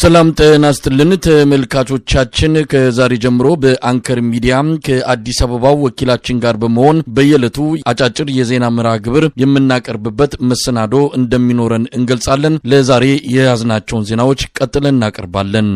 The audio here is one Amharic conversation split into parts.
ሰላም ጤና ይስጥልን ተመልካቾቻችን ከዛሬ ጀምሮ በአንከር ሚዲያ ከአዲስ አበባ ወኪላችን ጋር በመሆን በየለቱ አጫጭር የዜና መርሃ ግብር የምናቀርብበት መሰናዶ እንደሚኖረን እንገልጻለን። ለዛሬ የያዝናቸውን ዜናዎች ቀጥለን እናቀርባለን።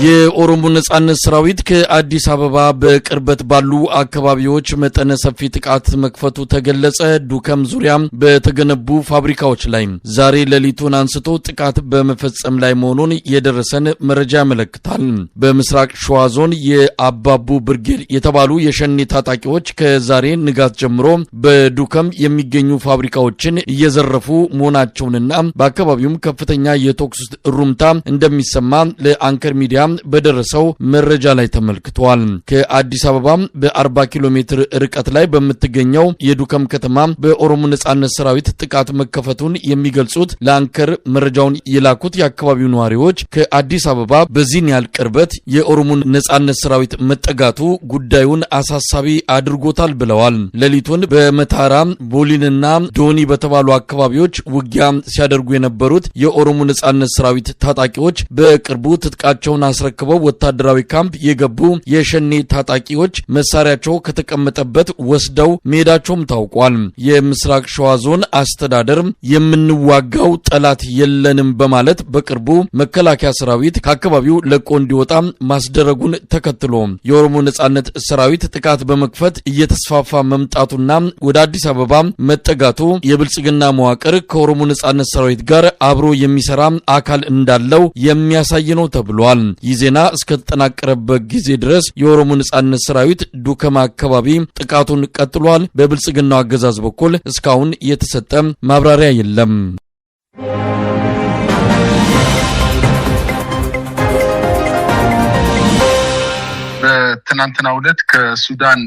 የኦሮሞ ነጻነት ሰራዊት ከአዲስ አበባ በቅርበት ባሉ አካባቢዎች መጠነ ሰፊ ጥቃት መክፈቱ ተገለጸ። ዱከም ዙሪያ በተገነቡ ፋብሪካዎች ላይ ዛሬ ሌሊቱን አንስቶ ጥቃት በመፈጸም ላይ መሆኑን የደረሰን መረጃ ያመለክታል። በምስራቅ ሸዋ ዞን የአባቡ ብርጌድ የተባሉ የሸኔ ታጣቂዎች ከዛሬ ንጋት ጀምሮ በዱከም የሚገኙ ፋብሪካዎችን እየዘረፉ መሆናቸውንና በአካባቢውም ከፍተኛ የተኩስ ሩምታ እንደሚሰማ ለአንከር ሚዲያ በደረሰው መረጃ ላይ ተመልክቷል። ከአዲስ አበባ በ40 ኪሎ ሜትር ርቀት ላይ በምትገኘው የዱከም ከተማ በኦሮሞ ነጻነት ሰራዊት ጥቃት መከፈቱን የሚገልጹት ለአንከር መረጃውን የላኩት የአካባቢው ነዋሪዎች ከአዲስ አበባ በዚህን ያህል ቅርበት የኦሮሞ ነጻነት ሰራዊት መጠጋቱ ጉዳዩን አሳሳቢ አድርጎታል ብለዋል። ሌሊቱን በመታራ ቦሊንና ዶኒ በተባሉ አካባቢዎች ውጊያ ሲያደርጉ የነበሩት የኦሮሞ ነጻነት ሰራዊት ታጣቂዎች በቅርቡ ትጥቃቸውን አስረክበው ወታደራዊ ካምፕ የገቡ የሸኔ ታጣቂዎች መሳሪያቸው ከተቀመጠበት ወስደው መሄዳቸውም ታውቋል። የምስራቅ ሸዋ ዞን አስተዳደር የምንዋጋው ጠላት የለንም በማለት በቅርቡ መከላከያ ሰራዊት ከአካባቢው ለቆ እንዲወጣ ማስደረጉን ተከትሎ የኦሮሞ ነጻነት ሰራዊት ጥቃት በመክፈት እየተስፋፋ መምጣቱና ወደ አዲስ አበባ መጠጋቱ የብልጽግና መዋቅር ከኦሮሞ ነጻነት ሰራዊት ጋር አብሮ የሚሰራ አካል እንዳለው የሚያሳይ ነው ተብሏል። ይህ ዜና እስከተጠናቀረበት ጊዜ ድረስ የኦሮሞ ነጻነት ሰራዊት ዱከም አካባቢ ጥቃቱን ቀጥሏል። በብልጽግናው አገዛዝ በኩል እስካሁን የተሰጠ ማብራሪያ የለም። ትናንትና ዕለት ከሱዳን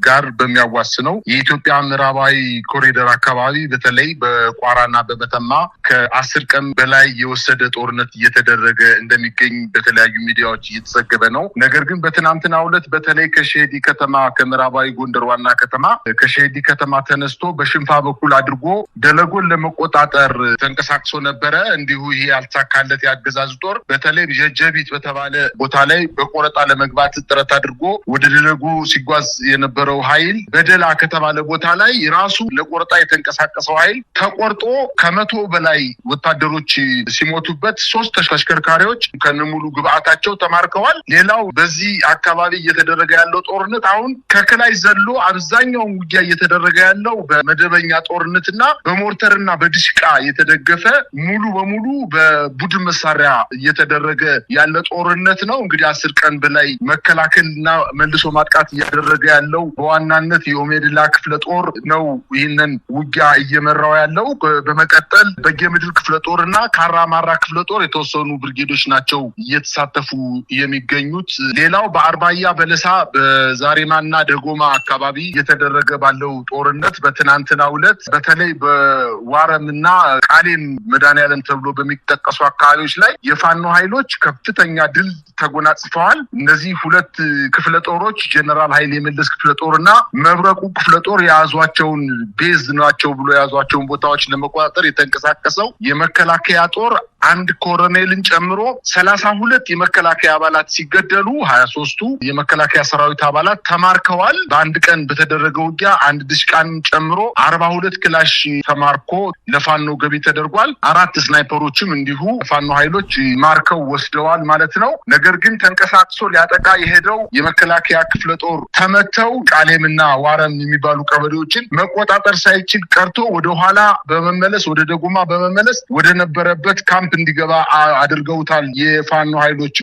ጋር በሚያዋስነው የኢትዮጵያ ምዕራባዊ ኮሪደር አካባቢ በተለይ በቋራና በመተማ ከ10 ቀን በላይ የወሰደ ጦርነት እየተደረገ እንደሚገኝ በተለያዩ ሚዲያዎች እየተዘገበ ነው። ነገር ግን በትናንትና ዕለት በተለይ ከሸሄዲ ከተማ ከምዕራባዊ ጎንደር ዋና ከተማ ከሸሄዲ ከተማ ተነስቶ በሽንፋ በኩል አድርጎ ደለጎን ለመቆጣጠር ተንቀሳቅሶ ነበረ። እንዲሁ ይሄ ያልተሳካለት ያገዛዙ ጦር በተለይ ጀጀቢት በተባለ ቦታ ላይ በቆረጣ ለመግባት ጥረት አድርጎ ወደ ደለጎ ሲጓዝ የነበረው ኃይል በደላ ከተባለ ቦታ ላይ ራሱ ለቆረጣ የተንቀሳቀሰው ኃይል ተቆርጦ ከ100 በላይ ወታደሮች ሲሞቱበት 3 ተሽከርካሪዎች ከነሙሉ ግብአታቸው ተማርከዋል። ሌላው በዚህ አካባቢ እየተደረገ ያለው ጦርነት አሁን ከከላይ ዘሎ አብዛኛው ውጊያ እየተደረገ ያለው በመደበኛ ጦርነትና በሞርተርና በድሽቃ የተደገፈ ሙሉ በሙሉ በቡድን መሳሪያ እየተደረገ ያለ ጦርነት ነው። እንግዲህ 10 ቀን በላይ መከላከልና መልሶ ማጥቃት እያደረገ ያለው በዋናነት የኦሜድላ ክፍለ ጦር ነው ይህንን ውጊያ እየመራው ያለው። በመቀጠል በጌምድር ክፍለ ጦርና ካራማራ ክፍለ ጦር የተወሰኑ ብርጌዶች ናቸው እየተሳተፉ የሚገኙት። ሌላው በአርባያ በለሳ በዛሬማና ደጎማ አካባቢ እየተደረገ ባለው ጦርነት በትናንትናው ዕለት በተለይ በዋረምና ቃሌን መድኃኔዓለም ተብሎ በሚጠቀሱ አካባቢዎች ላይ የፋኖ ኃይሎች ከፍተኛ ድል ተጎናጽፈዋል። እነዚህ 2 ክፍለ ጦሮች ጀነራል ኃይሌ መለስ ክፍለ ጦርና መብረቁ ክፍለ ጦር የያዟቸውን ቤዝ ናቸው ብሎ የያዟቸውን ቦታዎች ለመቆጣጠር የተንቀሳቀሰው የመከላከያ ጦር አንድ ኮሎኔልን ጨምሮ 32 የመከላከያ አባላት ሲገደሉ 23ቱ የመከላከያ ሰራዊት አባላት ተማርከዋል። በአንድ ቀን በተደረገው ውጊያ አንድ ድሽቃን ጨምሮ 42 ክላሽ ተማርኮ ለፋኖ ገቢ ተደርጓል። 4 ስናይፐሮችም እንዲሁ ፋኖ ኃይሎች ማርከው ወስደዋል ማለት ነው። ነገር ግን ተንቀሳቅሶ ሊያጠቃ የሄደው የመከላከያ ክፍለ ጦር ተመተው ቃሌምና ዋረም የሚባሉ ቀበሌዎችን መቆጣጠር ሳይችል ቀርቶ ወደ ኋላ በመመለስ ወደ ደጎማ በመመለስ ወደ ነበረበት ካምፕ እንዲገባ አድርገውታል የፋኖ ኃይሎች።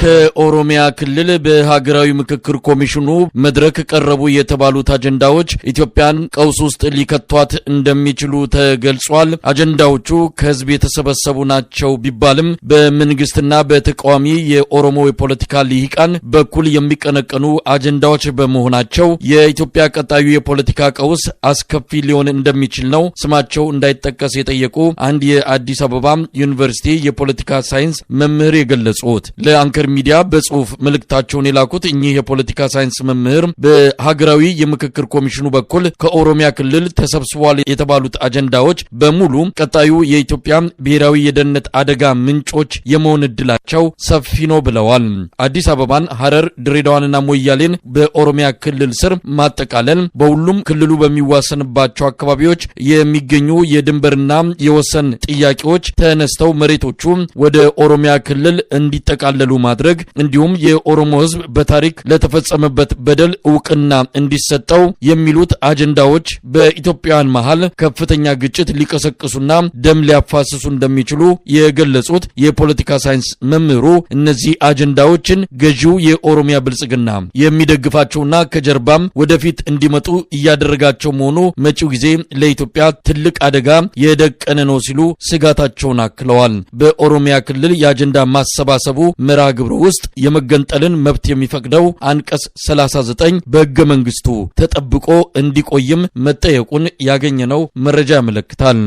ከኦሮሚያ ክልል በሀገራዊ ምክክር ኮሚሽኑ መድረክ ቀረቡ የተባሉት አጀንዳዎች ኢትዮጵያን ቀውስ ውስጥ ሊከቷት እንደሚችሉ ተገልጿል። አጀንዳዎቹ ከህዝብ የተሰበሰቡ ናቸው ቢባልም በመንግስትና በተቃዋሚ የኦሮሞ የፖለቲካ ልሂቃን በኩል የሚቀነቀኑ አጀንዳዎች በመሆናቸው የኢትዮጵያ ቀጣዩ የፖለቲካ ቀውስ አስከፊ ሊሆን እንደሚችል ነው ስማቸው እንዳይጠቀስ የጠየቁ አንድ የአዲስ አበባ ዩኒቨርሲቲ የፖለቲካ ሳይንስ መምህር የገለጹት። ለአንከር ሚዲያ በጽሁፍ መልእክታቸውን የላኩት እኚህ የፖለቲካ ሳይንስ መምህር በሀገራዊ የምክክር ኮሚሽኑ በኩል ከኦሮሚያ ክልል ተሰብስቧል የተባሉት አጀንዳዎች በሙሉ ቀጣዩ የኢትዮጵያ ብሔራዊ የደህንነት አደጋ ምንጮች የመሆን እድላቸው ሰፊ ነው ብለዋል። አዲስ አበባን፣ ሐረር፣ ድሬዳዋንና ሞያሌን በኦሮሚያ ክልል ስር ማጠቃለል፣ በሁሉም ክልሉ በሚዋሰንባቸው አካባቢዎች የሚገኙ የድንበርና የወሰን ጥያቄዎች ተነስተው መሬቶቹ ወደ ኦሮሚያ ክልል እንዲጠቃለሉ ማድረግ እንዲሁም የኦሮሞ ሕዝብ በታሪክ ለተፈጸመበት በደል እውቅና እንዲሰጠው የሚሉት አጀንዳዎች በኢትዮጵያውያን መሃል ከፍተኛ ግጭት ሊቀሰቅሱና ደም ሊያፋስሱ እንደሚችሉ የገለጹት የፖለቲካ ሳይንስ መምህሩ እነዚህ አጀንዳዎችን ገዢው የኦሮሚያ ብልጽግና የሚደግፋቸውና ከጀርባም ወደፊት እንዲመጡ እያደረጋቸው መሆኑ መጪው ጊዜ ለኢትዮጵያ ትልቅ አደጋ የደቀነ ነው ሲሉ ስጋታቸውን አክለዋል። በኦሮሚያ ክልል የአጀንዳ ማሰባሰቡ መርሃ ግብር ውስጥ የመገንጠልን መብት የሚፈቅደው አንቀጽ 39 በሕገ መንግስቱ ተጠብቆ እንዲቆይም መጠየቁን ያገኘነው መረጃ ያመለክታል።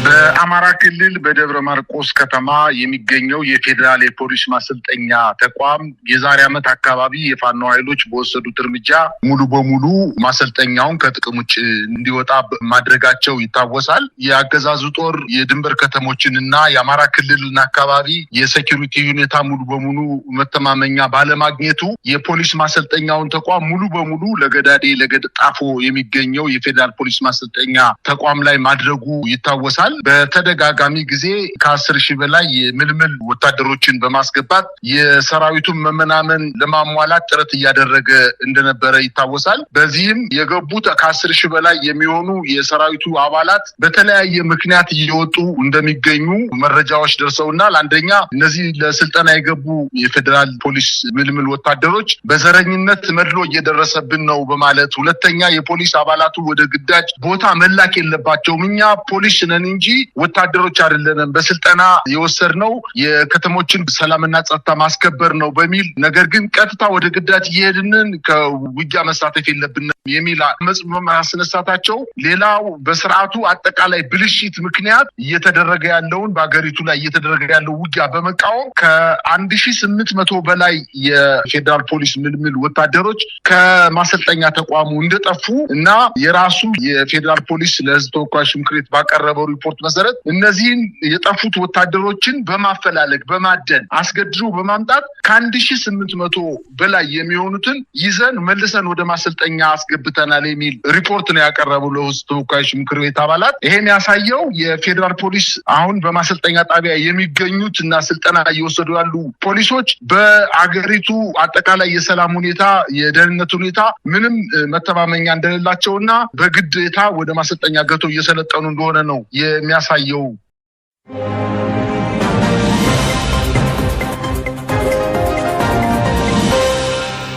በአማራ ክልል በደብረ ማርቆስ ከተማ የሚገኘው የፌዴራል የፖሊስ ማሰልጠኛ ተቋም የዛሬ ዓመት አካባቢ የፋኖ ኃይሎች በወሰዱት እርምጃ ሙሉ በሙሉ ማሰልጠኛውን ከጥቅም ውጭ እንዲወጣ ማድረጋቸው ይታወሳል። የአገዛዙ ጦር የድንበር ከተሞችንና የአማራ ክልልና አካባቢ የሴኩሪቲ ሁኔታ ሙሉ በሙሉ መተማመኛ ባለማግኘቱ የፖሊስ ማሰልጠኛውን ተቋም ሙሉ በሙሉ ለገዳዴ ለገጣፎ የሚገኘው የፌዴራል ፖሊስ ማሰልጠኛ ተቋም ላይ ማድረጉ ይታወሳል። በተደጋጋሚ ጊዜ ከ10 ሺህ በላይ የምልምል ወታደሮችን በማስገባት የሰራዊቱን መመናመን ለማሟላት ጥረት እያደረገ እንደነበረ ይታወሳል። በዚህም የገቡት ከ10 ሺህ በላይ የሚሆኑ የሰራዊቱ አባላት በተለያየ ምክንያት እየወጡ እንደሚገኙ መረጃዎች ደርሰውናል። አንደኛ እነዚህ ለስልጠና የገቡ የፌዴራል ፖሊስ ምልምል ወታደሮች በዘረኝነት መድሎ እየደረሰብን ነው በማለት፣ ሁለተኛ የፖሊስ አባላቱ ወደ ግዳጅ ቦታ መላክ የለባቸውም፣ እኛ ፖሊስ ነን እንጂ ወታደሮች አይደለንም፣ በስልጠና የወሰድነው የከተሞችን ሰላምና ጸጥታ ማስከበር ነው በሚል ነገር ግን ቀጥታ ወደ ግዳጅ እየሄድንን ከውጊያ መሳተፍ የለብንም የሚል አመጽ በማስነሳታቸው ሌላው በስርዓቱ አጠቃላይ ብልሽት ምክንያት እየተደረገ ያለውን በአገሪቱ ላይ እየተደረገ ያለው ውጊያ በመቃወም ከ1800 በላይ የፌዴራል ፖሊስ ምልምል ወታደሮች ከማሰልጠኛ ተቋሙ እንደጠፉ እና የራሱ የፌዴራል ፖሊስ ለሕዝብ ተወካዮች ምክር ቤት ባቀረበው ሪፖርት መሰረት እነዚህን የጠፉት ወታደሮችን በማፈላለግ በማደን አስገድዶ በማምጣት ከ1800 በላይ የሚሆኑትን ይዘን መልሰን ወደ ማሰልጠኛ አስገብተናል የሚል ሪፖርት ነው ያቀረበው ለሕዝብ ተወካዮች ምክር ቤት አባላት። ይሄን ያሳየው የፌዴራል ፖሊስ አሁን በማሰልጠኛ ጣቢያ የሚገኙት እና ስልጠና እየወሰዱ ያሉ ፖሊሶች በአገሪቱ አጠቃላይ የሰላም ሁኔታ፣ የደህንነት ሁኔታ ምንም መተማመኛ እንደሌላቸውና በግዴታ ወደ ማሰልጠኛ ገብተው እየሰለጠኑ እንደሆነ ነው የሚያሳየው።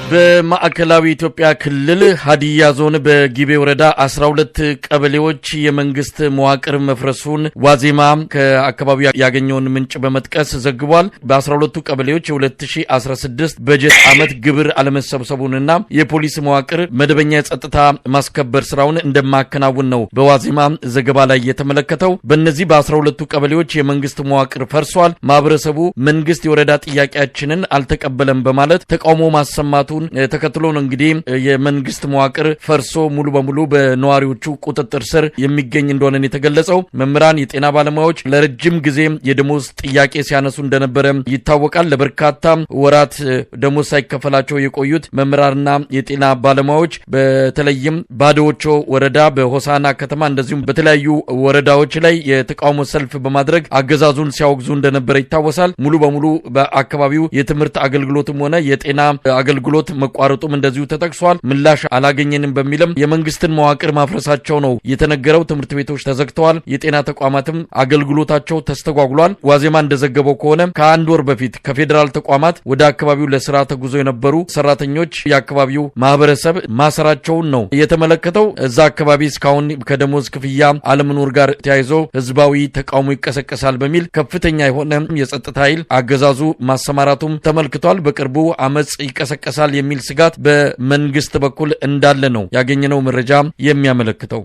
በማዕከላዊ ኢትዮጵያ ክልል ሀዲያ ዞን በጊቤ ወረዳ 12 ቀበሌዎች የመንግስት መዋቅር መፍረሱን ዋዜማ ከአካባቢው ያገኘውን ምንጭ በመጥቀስ ዘግቧል። በ12ቱ ቀበሌዎች የ2016 በጀት ዓመት ግብር አለመሰብሰቡንና የፖሊስ መዋቅር መደበኛ የጸጥታ ማስከበር ስራውን እንደማከናውን ነው በዋዜማ ዘገባ ላይ የተመለከተው። በእነዚህ በ12ቱ ቀበሌዎች የመንግስት መዋቅር ፈርሷል። ማህበረሰቡ መንግስት የወረዳ ጥያቄያችንን አልተቀበለም በማለት ተቃውሞ ማሰማቱን ተከትሎ ነው እንግዲህ የመንግስት መዋቅር ፈርሶ ሙሉ በሙሉ በነዋሪዎቹ ቁጥጥር ስር የሚገኝ እንደሆነ የተገለጸው። መምህራን፣ የጤና ባለሙያዎች ለረጅም ጊዜ የደሞዝ ጥያቄ ሲያነሱ እንደነበረ ይታወቃል። ለበርካታ ወራት ደሞዝ ሳይከፈላቸው የቆዩት መምህራንና የጤና ባለሙያዎች በተለይም ባዶዎቾ ወረዳ፣ በሆሳና ከተማ እንደዚሁም በተለያዩ ወረዳዎች ላይ የተቃውሞ ሰልፍ በማድረግ አገዛዙን ሲያወግዙ እንደነበረ ይታወሳል። ሙሉ በሙሉ በአካባቢው የትምህርት አገልግሎትም ሆነ የጤና አገልግሎት መቋረጡም እንደዚሁ ተጠቅሷል። ምላሽ አላገኘንም በሚልም የመንግስትን መዋቅር ማፍረሳቸው ነው የተነገረው። ትምህርት ቤቶች ተዘግተዋል። የጤና ተቋማትም አገልግሎታቸው ተስተጓጉሏል። ዋዜማ እንደዘገበው ከሆነ ከአንድ ወር በፊት ከፌዴራል ተቋማት ወደ አካባቢው ለስራ ተጉዞ የነበሩ ሰራተኞች የአካባቢው ማህበረሰብ ማሰራቸውን ነው የተመለከተው። እዛ አካባቢ እስካሁን ከደሞዝ ክፍያ አለመኖር ጋር ተያይዞ ህዝባዊ ተቃውሞ ይቀሰቀሳል በሚል ከፍተኛ የሆነ የጸጥታ ኃይል አገዛዙ ማሰማራቱም ተመልክቷል። በቅርቡ አመጽ ይቀሰቀሳል የሚል ስጋት በመንግስት በኩል እንዳለ ነው ያገኘነው መረጃ የሚያመለክተው።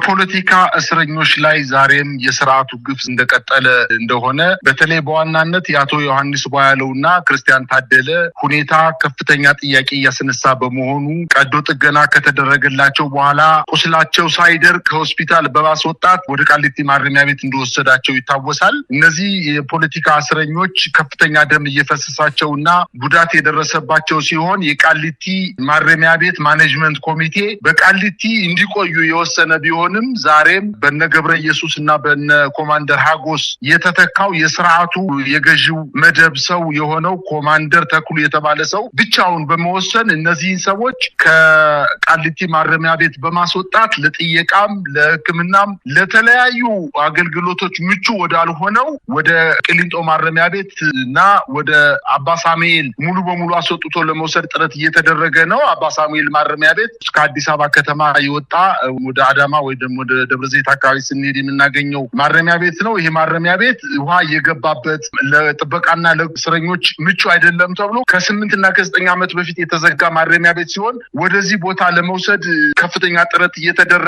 በፖለቲካ እስረኞች ላይ ዛሬም የሥርዓቱ ግፍ እንደቀጠለ እንደሆነ በተለይ በዋናነት የአቶ ዮሐንስ ቧያለውና ክርስቲያን ታደለ ሁኔታ ከፍተኛ ጥያቄ ያስነሳ በመሆኑ ቀዶ ጥገና ከተደረገላቸው በኋላ ቁስላቸው ሳይደርቅ ከሆስፒታል በማስወጣት ወደ ቃሊቲ ማረሚያ ቤት እንደወሰዳቸው ይታወሳል። እነዚህ የፖለቲካ እስረኞች ከፍተኛ ደም እየፈሰሳቸውና ጉዳት የደረሰባቸው ሲሆን የቃሊቲ ማረሚያ ቤት ማኔጅመንት ኮሚቴ በቃሊቲ እንዲቆዩ የወሰነ ቢሆንም ዛሬም በነ ገብረ ኢየሱስና በነ ኮማንደር ሀጎስ የተተካው የሥርዓቱ የገዢው መደብ ሰው የሆነው ኮማንደር ተክሉ የተባለ ሰው ብቻውን በመወሰን እነዚህን ሰዎች ከቃሊቲ ማረሚያ ቤት በማስወጣት ለጥየቃም ለሕክምናም ለተለያዩ አገልግሎቶች ምቹ ወዳልሆነው ወደ ቅሊንጦ ማረሚያ ቤት እና ወደ አባ ሳሙኤል ሙሉ በሙሉ አስወጥቶ ለመውሰድ ጥረት እየተደረገ ነው። አባ ሳሙኤል ማረሚያ ቤት ከአዲስ አበባ ከተማ የወጣ ወደ አዳማ ወይ ደግሞ ወደ ደብረዘይት አካባቢ ስንሄድ የምናገኘው ማረሚያ ቤት ነው። ይሄ ማረሚያ ቤት ውሃ እየገባበት ለጥበቃና ለእስረኞች ምቹ አይደለም ተብሎ ከ8 እና ከ9 ዓመት በፊት የተዘጋ ማረሚያ ቤት ሲሆን ወደዚህ ቦታ ለመውሰድ ከፍተኛ ጥረት እየተደረገ